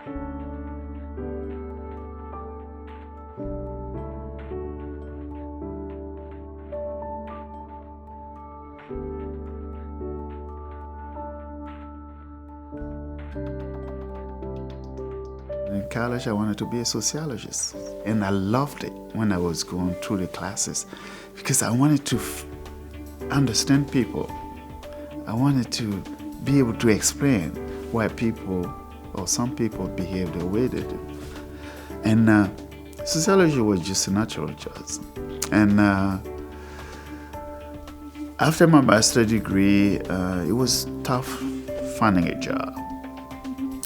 In college, I wanted to be a sociologist, and I loved it when I was going through the classes because I wanted to understand people. I wanted to be able to explain why people or some people behave the way they do. And sociology was just a natural choice. And after my master's degree, it was tough finding a job.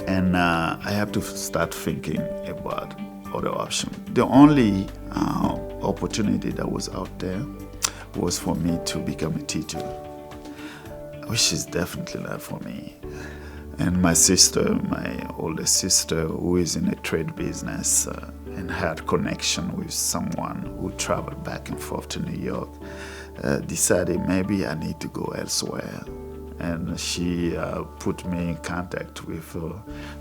And I have to start thinking about other options. The only opportunity that was out there was for me to become a teacher, which is definitely not for me. And my sister, my older sister, who is in a trade business and had connection with someone who traveled back and forth to New York, decided maybe I need to go elsewhere. And she put me in contact with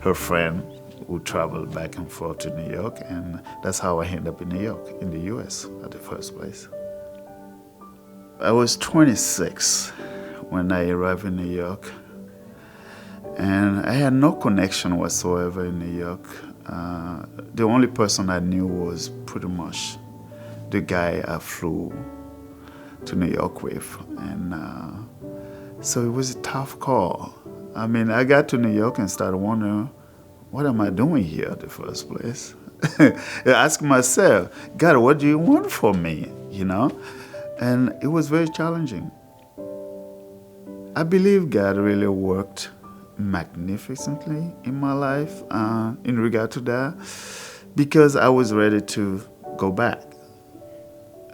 her friend who traveled back and forth to New York, and that's how I ended up in New York, in the US at the first place. I was 26 when I arrived in New York, and I had no connection whatsoever in New York. The only person I knew was pretty much the guy I flew to New York with, and so it was a tough call. I mean, I got to New York and started wondering, what am I doing here in the first place? I asked myself, God, what do you want from me, you know? And it was very challenging. I believe God really worked magnificently in my life in regard to that, because I was ready to go back.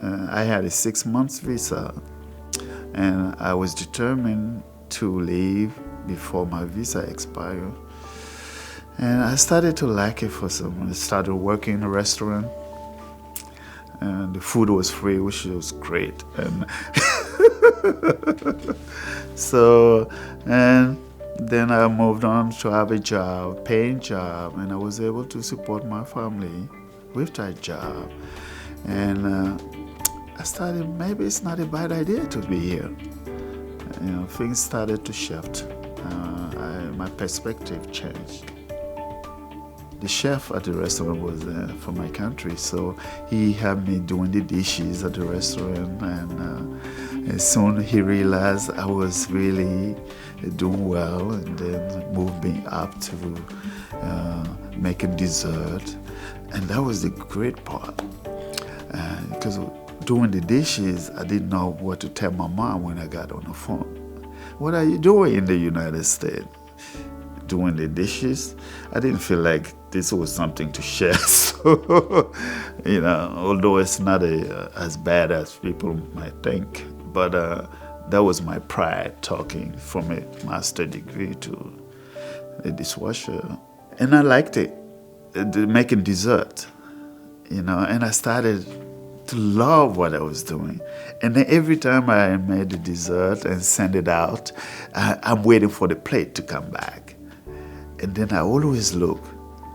I had a 6-month visa, and I was determined to leave before my visa expired. And I started to like it for some. I started working in a restaurant, and the food was free, which was great. And and then I moved on to have a job, paying job, and I was able to support my family with that job. And I started, maybe it's not a bad idea to be here. You know, things started to shift. My perspective changed. The chef at the restaurant was from my country, so he had me doing the dishes at the restaurant, and soon he realized I was really doing well, and then moved me up to making dessert, and that was the great part, because doing the dishes, I didn't know what to tell my mom when I got on the phone. What are you doing in the United States? Doing the dishes? I didn't feel like this was something to share. So, you know, although it's not as bad as people might think, but that was my pride, talking from a master's degree to a dishwasher. And I liked it, making dessert, you know, and I started to love what I was doing. And then every time I made the dessert and sent it out, I'm waiting for the plate to come back. And then I always look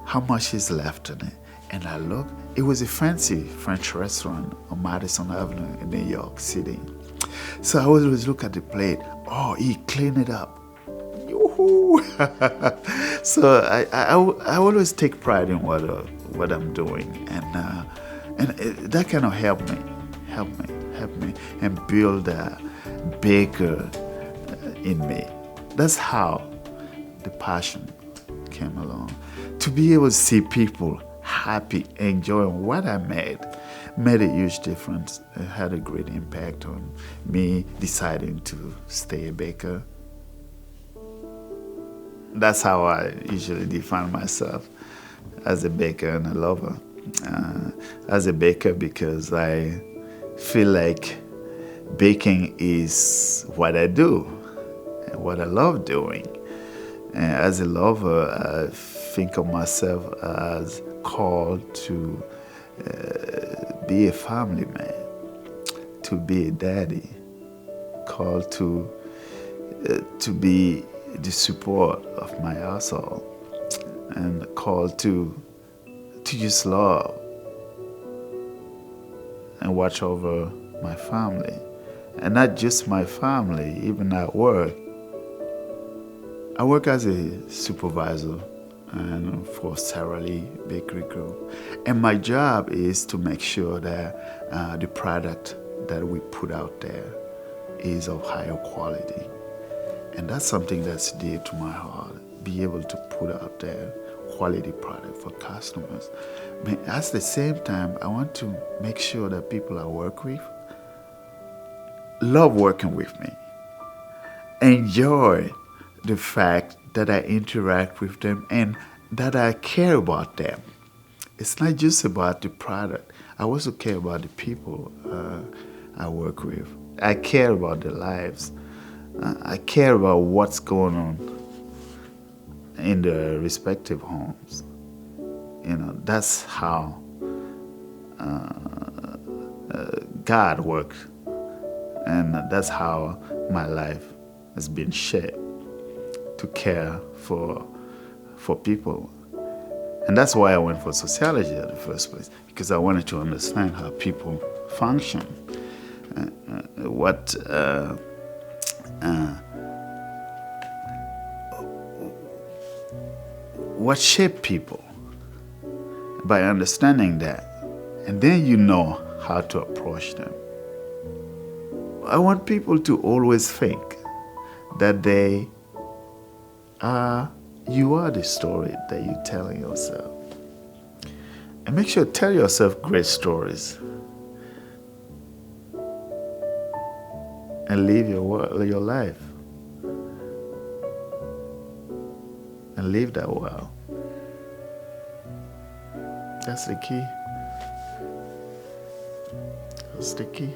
how much is left in it. And I look, it was a fancy French restaurant on Madison Avenue in New York City. So I always look at the plate, oh, he cleaned it up. Yoo-hoo! So I always take pride in what I'm doing. And that kind of helped me, and build a baker in me. That's how the passion came along. To be able to see people happy, enjoying what I made a huge difference. It had a great impact on me deciding to stay a baker. That's how I usually define myself, as a baker and a lover. As a baker, because I feel like baking is what I do and what I love doing. And as a lover, I think of myself as called to be a family man, to be a daddy, called to be the support of my household. and called to use love and watch over my family. And not just my family, even at work. I work as a supervisor and for Sara Lee Bakery Group. And my job is to make sure that the product that we put out there is of higher quality. And that's something that's dear to my heart, be able to put out there quality product for customers. But at the same time, I want to make sure that people I work with love working with me, enjoy the fact that I interact with them and that I care about them. It's not just about the product. I also care about the people I work with. I care about their lives. I care about what's going on in their respective homes. That's how God works. And that's how my life has been shaped, to care for people. And that's why I went for sociology in the first place, because I wanted to understand how people function, what shape people. By understanding that, and then you know how to approach them. I want people to always think that you are the story that you're telling yourself. And make sure to tell yourself great stories. And live your life. And live that well. That's the key. That's the key.